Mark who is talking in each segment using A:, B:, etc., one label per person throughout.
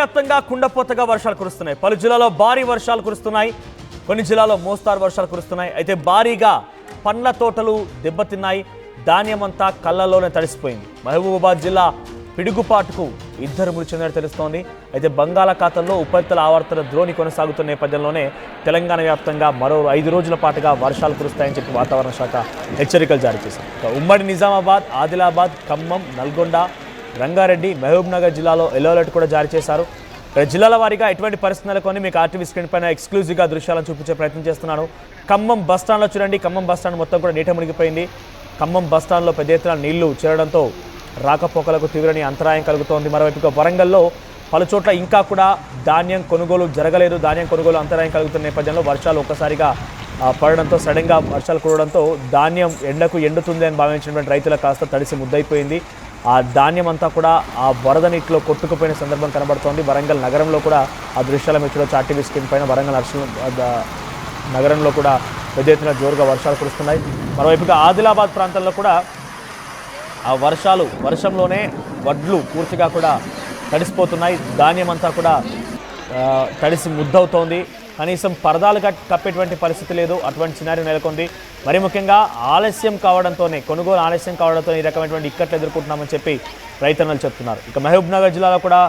A: వ్యాప్తంగా కుండపోతగా వర్షాలు కురుస్తున్నాయి. పలు జిల్లాల్లో భారీ వర్షాలు కురుస్తున్నాయి. కొన్ని జిల్లాల్లో మోస్తారు వర్షాలు కురుస్తున్నాయి. అయితే భారీగా పండ్ల తోటలు దెబ్బతిన్నాయి. ధాన్యమంతా కళ్ళలోనే తడిసిపోయింది. మహబూబాబాద్ జిల్లా పిడుగుపాటుకు 2 మృతి చెందినట్టు తెలుస్తోంది. అయితే బంగాళాఖాతంలో ఉపరితల ఆవర్తన ద్రోణి కొనసాగుతున్న నేపథ్యంలోనే తెలంగాణ వ్యాప్తంగా మరో 5 రోజుల పాటుగా వర్షాలు కురుస్తాయని చెప్పి వాతావరణ శాఖ హెచ్చరికలు జారీ చేసింది. ఉమ్మడి నిజామాబాద్, ఆదిలాబాద్, ఖమ్మం, నల్గొండ, రంగారెడ్డి, మహబూబ్నగర్ జిల్లాలో ఎల్లో అలర్ట్ కూడా జారీ చేశారు. జిల్లాల వారీగా ఎటువంటి పరిస్థితి నెలకొని మీకు ఆర్టీవీ స్క్రీన్ పైన ఎక్స్క్లూజివ్గా దృశ్యాలను చూపించే ప్రయత్నం చేస్తున్నాను. ఖమ్మం బస్టాండ్లో చూడండి. ఖమ్మం బస్టాండ్ మొత్తం కూడా నీట మునిగిపోయింది. ఖమ్మం బస్టాండ్లో పెద్ద ఎత్తున నీళ్లు చేరడంతో రాకపోకలకు తీవ్రని అంతరాయం కలుగుతోంది. మరోవైపుగా వరంగల్లో పలు చోట్ల ఇంకా కూడా ధాన్యం కొనుగోలు జరగలేదు. ధాన్యం కొనుగోలు అంతరాయం కలుగుతున్న నేపథ్యంలో వర్షాలు ఒక్కసారిగా పడడంతో సడన్గా వర్షాలు కురవడంతో ధాన్యం ఎండకు ఎండుతుంది అని భావించినటువంటి రైతులకు కాస్త తడిసి ముద్దయిపోయింది. ఆ ధాన్యం అంతా కూడా ఆ వరద నీటిలో కొట్టుకుపోయిన సందర్భం కనబడుతోంది. వరంగల్ నగరంలో కూడా ఆ దృశ్యాల మీద చూడొచ్చు. ఆర్టీవీ స్క్రీన్ పైన వరంగల్ నగరంలో కూడా పెద్ద ఎత్తున జోరుగా వర్షాలు కురుస్తున్నాయి. మరోవైపుగా ఆదిలాబాద్ ప్రాంతంలో కూడా ఆ వర్షంలోనే వడ్లు పూర్తిగా కూడా తడిసిపోతున్నాయి. ధాన్యం అంతా కూడా తడిసి ముద్దవుతోంది. కనీసం పరదాలు కప్పేటువంటి పరిస్థితి లేదు. అటువంటి సినారీ నెలకొంది. మరి ముఖ్యంగా కొనుగోలు ఆలస్యం కావడంతో ఈ రకమైనటువంటి ఇక్కట్లు ఎదుర్కొంటున్నామని చెప్పి రైతన్నలు చెప్తున్నారు. ఇక మహబూబ్నగర్ జిల్లాలో కూడా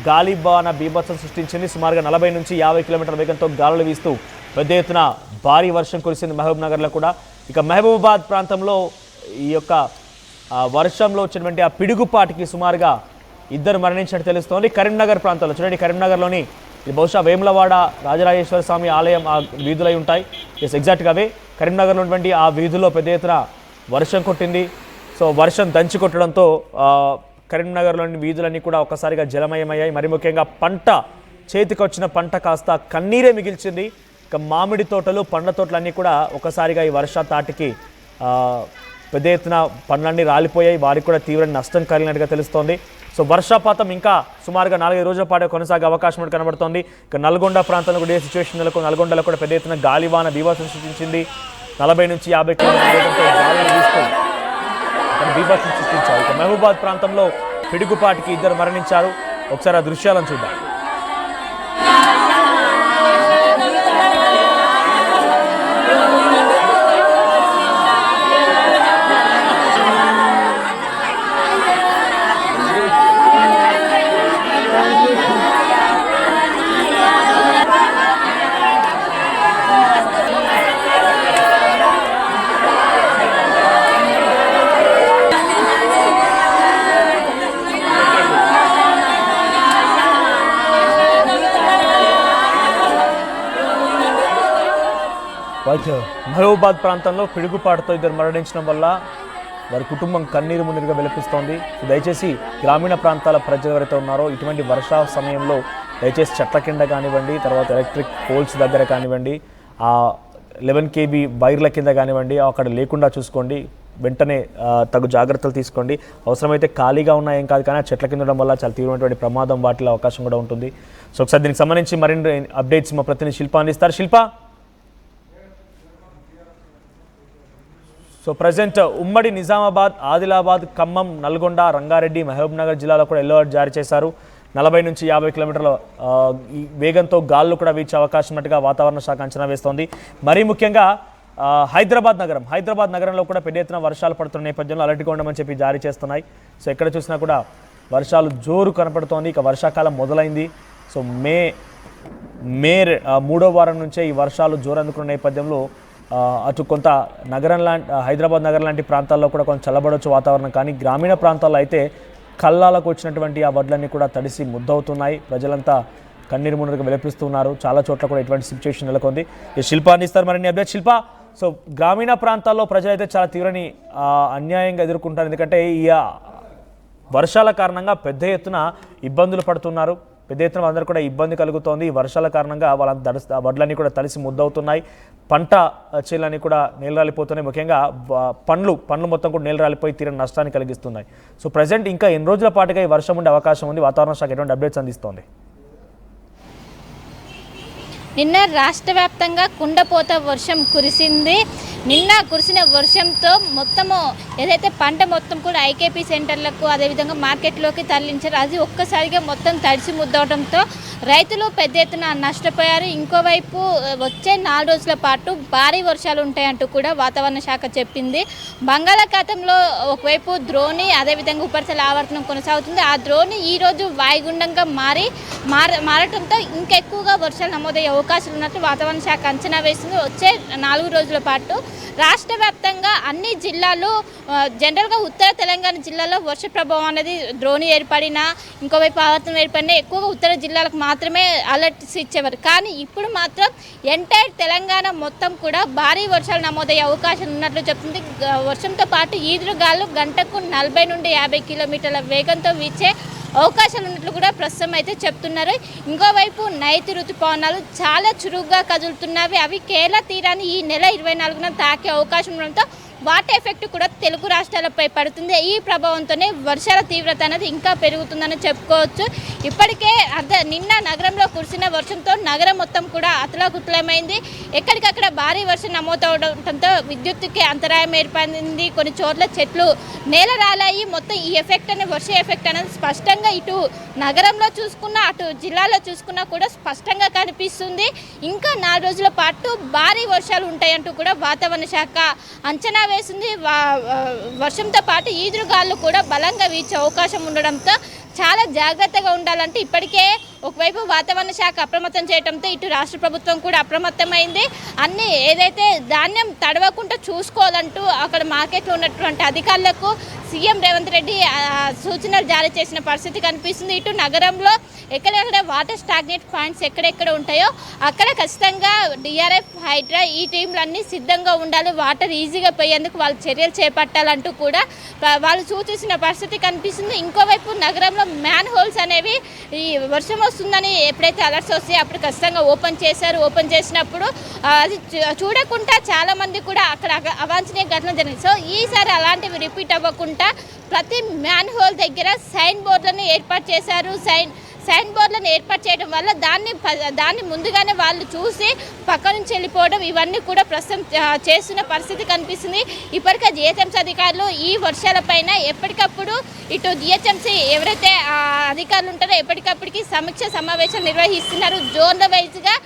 A: గాలిబాన బీభత్సం సృష్టించింది. సుమారుగా 40 నుంచి 50 కిలోమీటర్ల వేగంతో గాలులు వీస్తూ పెద్ద ఎత్తున భారీ వర్షం కురిసింది మహబూబ్నగర్లో కూడా. ఇక మహబూబాబాద్ ప్రాంతంలో ఈ యొక్క వర్షంలో వచ్చినటువంటి ఆ పిడుగుపాటికి సుమారుగా 2 మరణించినట్టు తెలుస్తోంది. కరీంనగర్ ప్రాంతంలో చూడండి. కరీంనగర్లోని బహుశా వేములవాడ రాజరాజేశ్వర స్వామి ఆలయం ఆ వీధులై ఉంటాయి. ఎగ్జాక్ట్గా అవే కరీంనగర్లో ఉన్నటువంటి ఆ వీధుల్లో పెద్ద ఎత్తున వర్షం కొట్టింది. సో వర్షం దంచి కొట్టడంతో కరీంనగర్లోని వీధులన్నీ కూడా ఒక్కసారిగా జలమయమయ్యాయి. మరి ముఖ్యంగా చేతికి వచ్చిన పంట కాస్త కన్నీరే మిగిల్చింది. ఇక మామిడి తోటలు, పండ్ల తోటలన్నీ కూడా ఒక్కసారిగా ఈ వర్ష తాటికి పెద్ద ఎత్తున పండ్లన్నీ రాలిపోయాయి. వారికి కూడా తీవ్ర నష్టం కలిగినట్టుగా తెలుస్తోంది. సో వర్షపాతం ఇంకా సుమారుగా 4-5 రోజుల పాటు కొనసాగే అవకాశం కనబడుతోంది. ఇక నల్గొండ ప్రాంతంలో కూడా సిచ్యువేషన్ నెలకొంది. నల్గొండలో కూడా పెద్ద ఎత్తున గాలివాన బీభత్సం సృష్టించింది. 40 నుంచి 50 కిలోమీటర్లతో గాలులు వీస్తూ బీభత్సం సృష్టించారు. ఇక మహబూబాద్ ప్రాంతంలో పిడుగుపాటికి 2 మరణించారు. ఒకసారి ఆ దృశ్యాలను చూద్దాం. మహబూబాద్ ప్రాంతంలో పిడుగుపాటుతో 2 మరణించడం వల్ల వారి కుటుంబం కన్నీరు మున్నీరుగా విలపిస్తోంది. దయచేసి గ్రామీణ ప్రాంతాల ప్రజలు ఎవరైతే ఉన్నారో ఇటువంటి వర్షా సమయంలో దయచేసి చెట్ల కింద కానివ్వండి, తర్వాత ఎలక్ట్రిక్ పోల్స్ దగ్గర కానివ్వండి, ఆ 11 kV వైర్ల కింద కానివ్వండి అక్కడ లేకుండా చూసుకోండి. వెంటనే తగు జాగ్రత్తలు తీసుకోండి. అవసరమైతే ఖాళీగా ఉన్నా ఏం కాదు, కానీ ఆ చెట్ల కింద ఉండడం వల్ల చాలా తీవ్రమైనటువంటి ప్రమాదం వాటిలో అవకాశం కూడా ఉంటుంది. సో ఒకసారి దీనికి సంబంధించి మరిన్ని అప్డేట్స్ మా ప్రతినిధి శిల్ప అందిస్తారు. శిల్ప, సో ప్రజెంట్ ఉమ్మడి నిజామాబాద్, ఆదిలాబాద్, ఖమ్మం, నల్గొండ, రంగారెడ్డి, మహబూబ్నగర్ జిల్లాలో కూడా ఎల్లో అలర్ట్ జారీ చేశారు. 40 నుంచి 50 కిలోమీటర్ల వేగంతో గాలులు కూడా వీచే అవకాశం ఉన్నట్టుగా వాతావరణ శాఖ అంచనా వేస్తోంది. మరీ ముఖ్యంగా హైదరాబాద్ నగరంలో కూడా పెద్ద ఎత్తున వర్షాలు పడుతున్న నేపథ్యంలో అలర్ట్గా ఉండమని చెప్పి జారీ చేస్తున్నాయి. సో ఎక్కడ చూసినా కూడా వర్షాలు జోరు కనపడుతోంది. ఇక వర్షాకాలం మొదలైంది. సో మే 3వ వారం నుంచే ఈ వర్షాలు జోరు అందుకున్న నేపథ్యంలో అటు కొంత హైదరాబాద్ నగరం లాంటి ప్రాంతాల్లో కూడా కొంచెం చల్లబడవచ్చు వాతావరణం. కానీ గ్రామీణ ప్రాంతాల్లో అయితే కళ్ళాలకు వచ్చినటువంటి ఆ వడ్లన్నీ కూడా తడిసి ముద్దవుతున్నాయి. ప్రజలంతా కన్నీరు మున్నీరుగా విలపిస్తున్నారు. చాలా చోట్ల కూడా ఇటువంటి సిచ్యువేషన్ నెలకొంది. ఈ శిల్ప అందిస్తారు మరిన్ని అప్డేట్. శిల్ప, సో గ్రామీణ ప్రాంతాల్లో ప్రజలైతే చాలా తీవ్రని అన్యాయంగా ఎదుర్కొంటారు. ఎందుకంటే ఈ వర్షాల కారణంగా పెద్ద ఎత్తున ఇబ్బందులు పడుతున్నారు. పెద్ద ఎత్తున అందరూ కూడా ఇబ్బంది కలుగుతోంది. ఈ వర్షాల కారణంగా వాళ్ళ వడ్లన్నీ కూడా తడిసి ముద్దవుతున్నాయి. పంట చేలన్నీ కూడా నేలరాలిపోతున్నాయి. ముఖ్యంగా పండ్లు మొత్తం కూడా నేలరాలిపోయి తీరని నష్టాన్ని కలిగిస్తున్నాయి. సో ప్రజెంట్ ఇంకా ఎన్ని రోజుల పాటుగా ఈ వర్షం ఉండే అవకాశం ఉంది? వాతావరణ శాఖ ఎటువంటి అప్డేట్స్ అందిస్తోంది?
B: నిన్న రాష్ట్ర వ్యాప్తంగా కుండపోత వర్షం కురిసింది. నిన్న కురిసిన వర్షంతో మొత్తము ఏదైతే పంట మొత్తం కూడా ఐకేపీ సెంటర్లకు అదేవిధంగా మార్కెట్లోకి తరలించారు. అది ఒక్కసారిగా మొత్తం తడిసి ముద్దవడంతో రైతులు పెద్ద ఎత్తున నష్టపోయారు. ఇంకోవైపు వచ్చే 4 రోజుల పాటు భారీ వర్షాలు ఉంటాయంటూ కూడా వాతావరణ శాఖ చెప్పింది. బంగాళాఖాతంలో ఒకవైపు ద్రోణి అదేవిధంగా ఉపరితల ఆవర్తనం కొనసాగుతుంది. ఆ ద్రోణి ఈరోజు వాయుగుండంగా మారటంతో ఇంకెక్కువగా వర్షాలు నమోదయ్యే అవకాశాలు ఉన్నట్లు వాతావరణ శాఖ అంచనా వేసింది. వచ్చే 4 రోజుల పాటు రాష్ట్ర వ్యాప్తంగా అన్ని జిల్లాలు జనరల్గా ఉత్తర తెలంగాణ జిల్లాలో వర్ష ప్రభావం అనేది ద్రోణి ఏర్పడినా ఇంకోవైపు ఆవర్తనం ఏర్పడినా ఎక్కువగా ఉత్తర జిల్లాలకు మాత్రమే అలర్ట్స్ ఇచ్చేవారు. కానీ ఇప్పుడు మాత్రం ఎంటైర్ తెలంగాణ మొత్తం కూడా భారీ వర్షాలు నమోదయ్యే అవకాశం ఉన్నట్లు చెప్తుంది. వర్షంతో పాటు ఈదురుగాలు గంటకు 40 నుండి 50 కిలోమీటర్ల వేగంతో వీచే అవకాశాలు ఉన్నట్లు కూడా ప్రస్తుతం అయితే చెప్తున్నారు. ఇంకోవైపు నైరుతి ఋతుపవనాలు చాలా చురుగ్గా కదులుతున్నవి. అవి కేరళ తీరాన్ని ఈ నెల 24న తాకే అవకాశం ఉండడంతో వాటి ఎఫెక్ట్ కూడా తెలుగు రాష్ట్రాలపై పడుతుంది. ఈ ప్రభావంతోనే వర్షాల తీవ్రత అనేది ఇంకా పెరుగుతుందని చెప్పుకోవచ్చు. ఇప్పటికే నిన్న నగరంలో కురిసిన వర్షంతో నగరం మొత్తం కూడా అతలాకుతలమైంది. ఎక్కడికక్కడ భారీ వర్షం నమోదవడంతో విద్యుత్తుకి అంతరాయం ఏర్పడింది. కొన్ని చోట్ల చెట్లు నేల రాలాయి. మొత్తం ఈ ఎఫెక్ట్ అనే వర్ష ఎఫెక్ట్ అనేది స్పష్టంగా ఇటు నగరంలో చూసుకున్నా అటు జిల్లాలో చూసుకున్నా కూడా స్పష్టంగా కనిపిస్తుంది. ఇంకా 4 రోజుల పాటు భారీ వర్షాలు ఉంటాయంటూ కూడా వాతావరణ శాఖ అంచనా వేసింది. వర్షంతో పాటు ఈదురుగాలు కూడా బలంగా వీచే అవకాశం ఉండడంతో చాలా జాగ్రత్తగా ఉండాలంటే ఇప్పటికే ఒకవైపు వాతావరణ శాఖ అప్రమత్తం చేయడంతో ఇటు రాష్ట్ర ప్రభుత్వం కూడా అప్రమత్తమైంది. అన్నీ ఏదైతే ధాన్యం తడవకుండా చూసుకోవాలంటూ అక్కడ మార్కెట్లో ఉన్నటువంటి అధికారులకు సీఎం రేవంత్ రెడ్డి సూచనలు జారీ చేసిన పరిస్థితి కనిపిస్తుంది. ఇటు నగరంలో ఎక్కడెక్కడ వాటర్ స్టాగ్నేట్ పాయింట్స్ ఎక్కడెక్కడ ఉంటాయో అక్కడ ఖచ్చితంగా డిఆర్ఎఫ్ హైడ్రా ఈ టీంలన్నీ సిద్ధంగా ఉండాలి. వాటర్ ఈజీగా పోయేందుకు వాళ్ళు చర్యలు చేపట్టాలంటూ కూడా వాళ్ళు సూచించిన పరిస్థితి కనిపిస్తుంది. ఇంకోవైపు నగరంలో మ్యాన్ హోల్స్ అనేవి ఈ వర్షం వస్తుందని ఎప్పుడైతే అలర్ట్స్ వస్తాయో అప్పుడు ఖచ్చితంగా ఓపెన్ చేశారు. ఓపెన్ చేసినప్పుడు అది చూడకుండా చాలామంది కూడా అక్కడ అవాంఛనీయ ఘటన జరిగింది. సో ఈసారి అలాంటివి రిపీట్ అవ్వకుండా ప్రతి మ్యాన్ హోల్ దగ్గర సైన్ బోర్డులను ఏర్పాటు చేశారు. సైన్ బోర్డులను ఏర్పాటు చేయడం వల్ల దాన్ని ముందుగానే వాళ్ళు చూసి పక్క నుంచి వెళ్ళిపోవడం ఇవన్నీ కూడా ప్రస్తుతం చేస్తున్న పరిస్థితి కనిపిస్తుంది. ఇప్పటికే జిహెచ్ఎంసీ అధికారులు ఈ వర్షాలపైన ఎప్పటికప్పుడు ఇటు జిహెచ్ఎంసీ ఎవరైతే అధికారులు ఉంటారో ఎప్పటికప్పటికి సమీక్ష సమావేశాలు నిర్వహిస్తున్నారు. జోన్ల వైజ్గా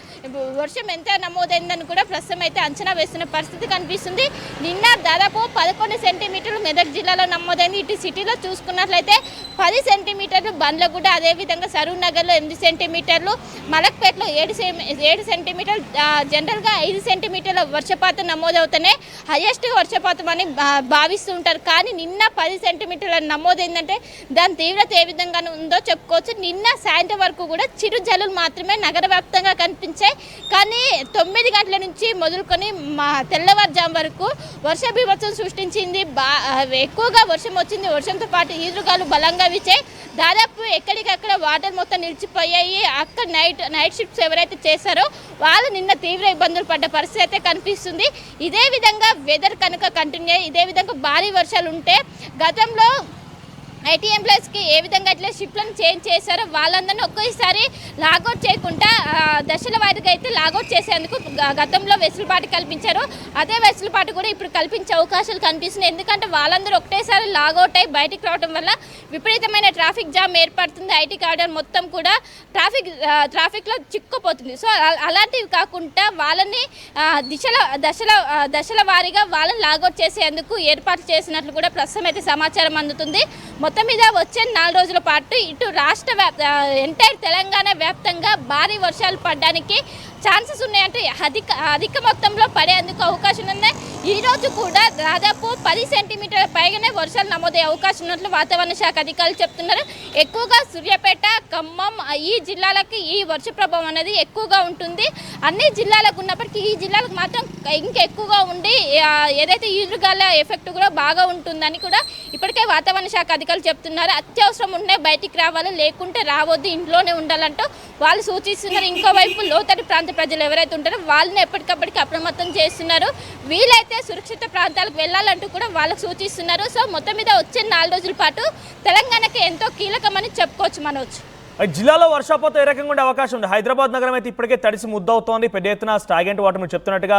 B: వర్షం ఎంత నమోదైందని కూడా ప్రస్తుతం అయితే అంచనా వేస్తున్న పరిస్థితి కనిపిస్తుంది. నిన్న దాదాపు 11 సెంటీమీటర్లు మెదక్ జిల్లాలో నమోదైంది. ఇటు సిటీలో చూసుకున్నట్లయితే 10 సెంటీమీటర్లు బండ్లగూడ, అదేవిధంగా సరూర్ నగర్లో 8 సెంటీమీటర్లు, మలక్పేటలో 7 సెంటీమీటర్లు, జనరల్గా 5 సెంటీమీటర్ల వర్షపాతం నమోదవుతూనే హైయెస్ట్ వర్షపాతం అని భావిస్తూ ఉంటారు. కానీ నిన్న 10 సెంటీమీటర్ల నమోదైందంటే దాని తీవ్రత ఏ విధంగా ఉందో చెప్పుకోవచ్చు. నిన్న సాయంత్రం వరకు కూడా చిరు జల్లులు మాత్రమే నగర వ్యాప్తంగా కనిపించాయి. కానీ 9 గంటల నుంచి మొదలుకొని తెల్లవారుజాము వరకు వర్ష బీభత్సం సృష్టించింది. ఎక్కువగా వర్షం వచ్చింది. వర్షంతో పాటు ఈదురుగాలు బలంగా వీచాయి. దాదాపు ఎక్కడికక్కడ వాటర్ మొత్తం నిలిచిపోయాయి. అక్కడ నైట్ షిఫ్ట్స్ ఎవరైతే చేశారో వాళ్ళు నిన్న తీవ్ర ఇబ్బందులు పడ్డ పరిస్థితి అయితే కనిపిస్తుంది. ఇదే విధంగా వెదర్ కనుక కంటిన్యూ అయ్యి ఇదే విధంగా భారీ వర్షాలు ఉంటే గతంలో ఐటీ ఎంప్లాయీస్కి ఏ విధంగా ఇట్లా షిఫ్ట్లను చేంజ్ చేశారో వాళ్ళందరినీ ఒకేసారి లాగౌట్ చేయకుండా దశల వారీగా అయితే లాగౌట్ చేసేందుకు గతంలో వెసులుబాటు కల్పించారు. అదే వెసులుబాటు కూడా ఇప్పుడు కల్పించే అవకాశాలు కనిపిస్తున్నాయి. ఎందుకంటే వాళ్ళందరూ ఒకటేసారి లాగౌట్ అయ్యి బయటికి రావడం వల్ల విపరీతమైన ట్రాఫిక్ జామ్ ఏర్పడుతుంది. ఐటీ కారిడార్ మొత్తం కూడా ట్రాఫిక్లో చిక్కుపోతుంది. సో అలాంటివి కాకుండా వాళ్ళని దశల వారీగా వాళ్ళని లాగౌట్ చేసేందుకు ఏర్పాటు చేసినట్లు కూడా ప్రస్తుతం అయితే సమాచారం అందుతుంది. మొత్తం మీద వచ్చే 4 రోజుల పాటు ఇటు రాష్ట్ర ఎంటైర్ తెలంగాణ వ్యాప్తంగా భారీ వర్షాలు పడడానికి ఛాన్సెస్ ఉన్నాయంటే అధిక మొత్తంలో పడేందుకు అవకాశం ఉన్నాయి. ఈరోజు కూడా దాదాపు 10 సెంటీమీటర్ల పైగానే వర్షాలు నమోదయ్యే అవకాశం ఉన్నట్లు వాతావరణ శాఖ అధికారులు చెప్తున్నారు. ఎక్కువగా సూర్యాపేట, ఖమ్మం ఈ జిల్లాలకి ఈ వర్ష ప్రభావం అనేది ఎక్కువగా ఉంటుంది. అన్ని జిల్లాలకు ఉన్నప్పటికీ ఈ జిల్లాలకు మాత్రం ఇంకెక్కువగా ఉండి ఏదైతే ఈదురుగాల ఎఫెక్ట్ కూడా బాగా ఉంటుందని కూడా ఇప్పటికే వాతావరణ శాఖ అధికారులు చెప్తున్నారు. అత్యవసరం ఉంటే బయటికి రావాలి, లేకుంటే రావద్దు, ఇంట్లోనే ఉండాలంటూ వాళ్ళు సూచిస్తున్నారు. ఇంకోవైపు లోతట్టు ప్రాంత ప్రజలు ఎవరైతే ఉంటారో వాళ్ళని ఎప్పటికప్పటికి అప్రమత్తం చేస్తున్నారు. వీలైతే సురక్షిత ప్రాంతాలకు వెళ్ళాలంటూ కూడా వాళ్ళకు సూచిస్తున్నారు. సో మొత్తం మీద వచ్చే 4 రోజుల పాటు తెలంగాణకి ఎంతో కీలకమని చెప్పుకోవచ్చు మనోజ్.
A: జిల్లాలో వర్షపాతం ఏ రకంగా ఉండే అవకాశం ఉంది? హైదరాబాద్ నగరం అయితే ఇప్పటికే తడిసి ముద్దవుతోంది. పెద్ద ఎత్తున స్టాగ్నెంట్ వాటర్ మీరు చెప్తున్నట్టుగా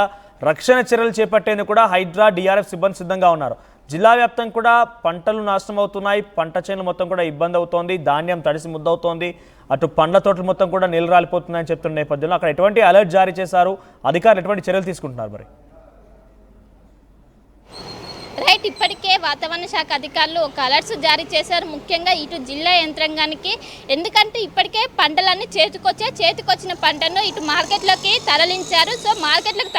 A: రక్షణ చర్యలు చేపట్టేందుకు కూడా హైడ్రా డిఆర్ఎఫ్ సిబ్బంది సిద్ధంగా ఉన్నారు. జిల్లా వ్యాప్తంగా కూడా పంటలు నాశనం అవుతున్నాయి. పంట చేనులు మొత్తం కూడా ఇబ్బంది అవుతోంది. ధాన్యం తడిసి ముద్దవుతోంది. అటు పండ్ల తోటలు మొత్తం కూడా నీళ్ళు రాలిపోతున్నాయని చెప్తున్న నేపథ్యంలో అక్కడ ఎటువంటి అలర్ట్ జారీ చేశారు? అధికారులు ఎటువంటి చర్యలు తీసుకుంటున్నారు మరి?
B: రైట్, ఇప్పటికే వాతావరణ శాఖ అధికారులు ఒక అలర్ట్స్ జారీ చేశారు, ముఖ్యంగా ఇటు జిల్లా యంత్రాంగానికి. ఎందుకంటే ఇప్పటికే పంటలన్నీ చేతికొచ్చిన పంటను ఇటు మార్కెట్లోకి తరలించారు. సో మార్కెట్లోకి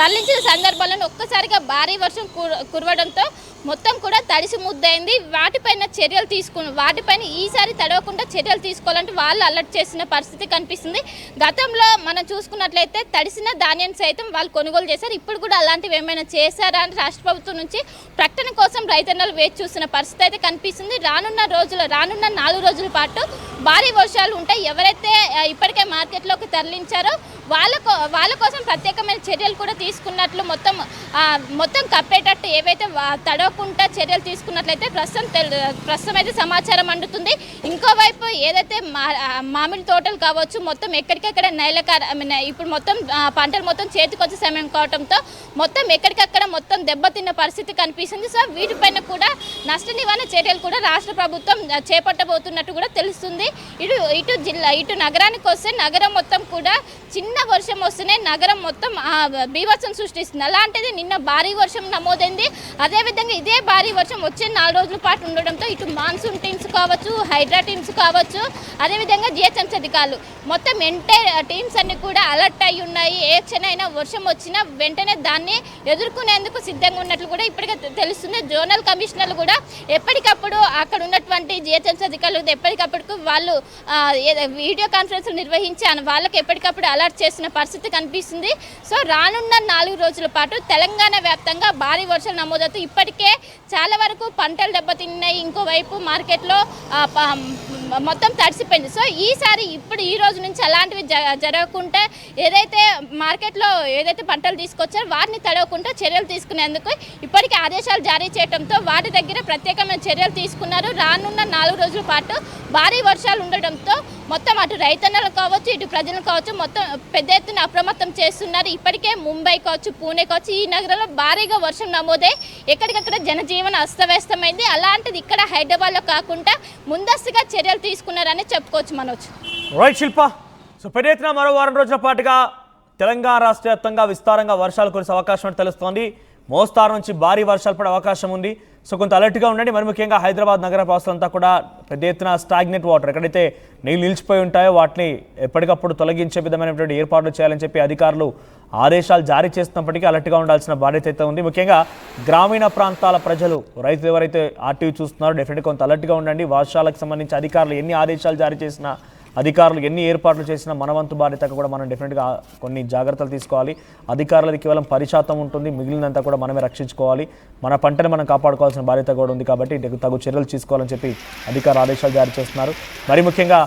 B: తరలించిన సందర్భాల్లో ఒక్కసారిగా భారీ వర్షం కురవడంతో మొత్తం కూడా తడిసి ముద్దైంది. వాటిపైన ఈసారి తడవకుండా చర్యలు తీసుకోవాలంటే వాళ్ళు అలర్ట్ చేసిన పరిస్థితి కనిపిస్తుంది. గతంలో మనం చూసుకున్నట్లయితే తడిసిన ధాన్యం సైతం వాళ్ళు కొనుగోలు చేశారు. ఇప్పుడు కూడా అలాంటివి ఏమైనా చేశారా అని రాష్ట్ర ప్రభుత్వం నుంచి ప్రకటన కోసం రైతన్నలు వేచి చూస్తున్న పరిస్థితి అయితే కనిపిస్తుంది. రానున్న 4 రోజుల పాటు భారీ వర్షాలు ఉంటాయి. ఎవరైతే ఇప్పటికే మార్కెట్లోకి తరలించారో వాళ్ళ కోసం ప్రత్యేకమైన చర్యలు కూడా తీసుకున్నట్లు మొత్తం కప్పేటట్టు ఏవైతే తడవకుండా చర్యలు తీసుకున్నట్లయితే ప్రస్తుతం అయితే సమాచారం అందుతుంది. ఇంకోవైపు ఏదైతే మామిడి తోటలు కావచ్చు మొత్తం ఎక్కడికక్కడ ఇప్పుడు మొత్తం పంటలు మొత్తం చేతికొచ్చే సమయం కావడంతో మొత్తం ఎక్కడికక్కడ మొత్తం దెబ్బతిన్న పరిస్థితి కనిపిస్తుంది. సో వీటిపైన కూడా నష్ట నివారణ చర్యలు కూడా రాష్ట్ర ప్రభుత్వం చేపట్టబోతున్నట్టు కూడా తెలుస్తుంది. ఇటు నగరానికి వస్తే నగరం మొత్తం కూడా చిన్న వర్షం వస్తేనే నగరం మొత్తం బీభత్సం సృష్టిస్తుంది. అలాంటిది నిన్న భారీ వర్షం నమోదైంది. అదేవిధంగా ఇదే భారీ వర్షం వచ్చే 4 రోజుల పాటు ఉండడంతో ఇటు మాన్సూన్ టీమ్స్ కావచ్చు, హైడ్రా టీమ్స్ కావచ్చు, అదేవిధంగా జిహెచ్ఎంసీ అధికారులు మొత్తం ఎంటైర్ టీమ్స్ అన్ని కూడా అలర్ట్ అయి ఉన్నాయి. ఏ క్షణమైనా వర్షం వచ్చినా వెంటనే దాన్ని ఎదుర్కొనేందుకు సిద్ధంగా ఉన్నట్లు కూడా ఇప్పటికే తెలుస్తుంది. జోనల్ కమిషనర్లు కూడా ఎప్పటికప్పుడు అక్కడ ఉన్నటువంటి జిహెచ్ఎంసీ అధికారులు ఎప్పటికప్పుడు వాళ్ళు వీడియో కాన్ఫరెన్స్ నిర్వహించి వాళ్ళకి ఎప్పటికప్పుడు అలర్ట్ చేసిన పరిస్థితి కనిపిస్తుంది. సో రానున్న 4 రోజుల పాటు తెలంగాణ వ్యాప్తంగా భారీ వర్షాలు నమోదవుతూ ఇప్పటికే చాలా వరకు పంటలు దెబ్బతిన్నాయి. ఇంకోవైపు మార్కెట్లో మొత్తం తడిసిపోయింది. సో ఈ రోజు నుంచి అలాంటివి జరగకుండా ఏదైతే మార్కెట్లో ఏదైతే పంటలు తీసుకొచ్చారో వాటిని తడవకుండా చర్యలు తీసుకునేందుకు ఇప్పటికే ఆదేశాలు జారీ చేయడంతో వాటి దగ్గర ప్రత్యేకమైన చర్యలు తీసుకున్నారు. రానున్న 4 రోజుల పాటు భారీ వర్షాలు ఉండడంతో మొత్తం అటు రైతన్నలు కావచ్చు, ఇటు ప్రజలు కావచ్చు మొత్తం పెద్ద ఎత్తున అప్రమత్తం చేస్తున్నారు. ఇప్పటికే ముంబై కావచ్చు, పూణే కావచ్చు ఈ నగరంలో భారీగా వర్షం నమోదై ఎక్కడికక్కడ జనజీవన అస్తవ్యస్తమైంది. అలాంటిది ఇక్కడ హైదరాబాద్లో కాకుండా ముందస్తుగా చర్యలు తీసుకున్నారని చెప్పుకోవచ్చు. మనోజ్.
A: రైట్ శిల్ప, సో పెద్ద ఎత్తున మరో 4 రోజుల పాటుగా తెలంగాణ రాష్ట్ర వ్యాప్తంగా విస్తారంగా వర్షాలు కురిసే అవకాశం తెలుస్తోంది. మోస్తారు నుంచి భారీ వర్షాలు పడే అవకాశం ఉంది. సో కొంత అలర్ట్గా ఉండండి. మరి ముఖ్యంగా హైదరాబాద్ నగర వాసులంతా కూడా పెద్ద ఎత్తున స్టాగ్నెంట్ వాటర్ ఎక్కడైతే నీళ్ళు నిలిచిపోయి ఉంటాయో వాటిని ఎప్పటికప్పుడు తొలగించే విధమైనటువంటి ఏర్పాట్లు చేయాలని చెప్పి అధికారులు ఆదేశాలు జారీ చేస్తున్నప్పటికీ అలర్ట్గా ఉండాల్సిన బాధ్యత అయితే ఉంది. ముఖ్యంగా గ్రామీణ ప్రాంతాల ప్రజలు, రైతులు ఎవరైతే ఆర్టీవీ చూస్తున్నారో డెఫినెట్గా కొంత అలర్ట్గా ఉండండి. వర్షాలకు సంబంధించి అధికారులు ఎన్ని ఆదేశాలు జారీ చేసినా, అధికారులు ఎన్ని ఏర్పాట్లు చేసినా మనవంతు బాధ్యతగా కూడా మనం డెఫినెట్గా కొన్ని జాగ్రత్తలు తీసుకోవాలి. అధికారులది కేవలం 10% ఉంటుంది, మిగిలినంతా కూడా మనమే రక్షించుకోవాలి. మన పంటను మనం కాపాడుకోవాల్సిన బాధ్యత కూడా ఉంది. కాబట్టి తగు చర్యలు తీసుకోవాలని చెప్పి అధికారులు ఆదేశాలు జారీ చేస్తున్నారు. మరి ముఖ్యంగా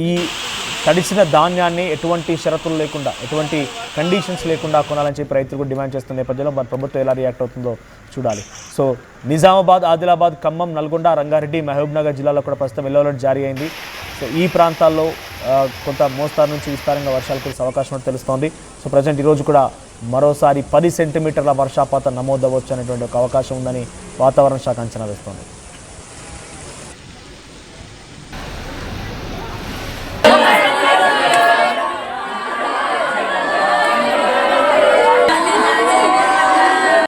A: ఈ తడిసిన ధాన్యాన్ని ఎటువంటి షరతులు లేకుండా, ఎటువంటి కండిషన్స్ లేకుండా కొనాలని చెప్పి రైతులు కూడా డిమాండ్ చేస్తున్న నేపథ్యంలో మరి ప్రభుత్వం ఎలా రియాక్ట్ అవుతుందో చూడాలి. సో నిజామాబాద్, ఆదిలాబాద్, ఖమ్మం, నల్గొండ, రంగారెడ్డి, మహబూబ్నగర్ జిల్లాలో కూడా ప్రస్తుతం ఎల్లో అలర్ట్ జారీ అయింది. సో ఈ ప్రాంతాల్లో కొంత మోస్తారు నుంచి విస్తారంగా వర్షాలు కురిసే అవకాశం తెలుస్తోంది. సో ప్రజెంట్ ఈరోజు కూడా మరోసారి 10 సెంటీమీటర్ల వర్షపాతం నమోదవచ్చు అనేటువంటి ఒక అవకాశం ఉందని వాతావరణ శాఖ అంచనా వేస్తోంది.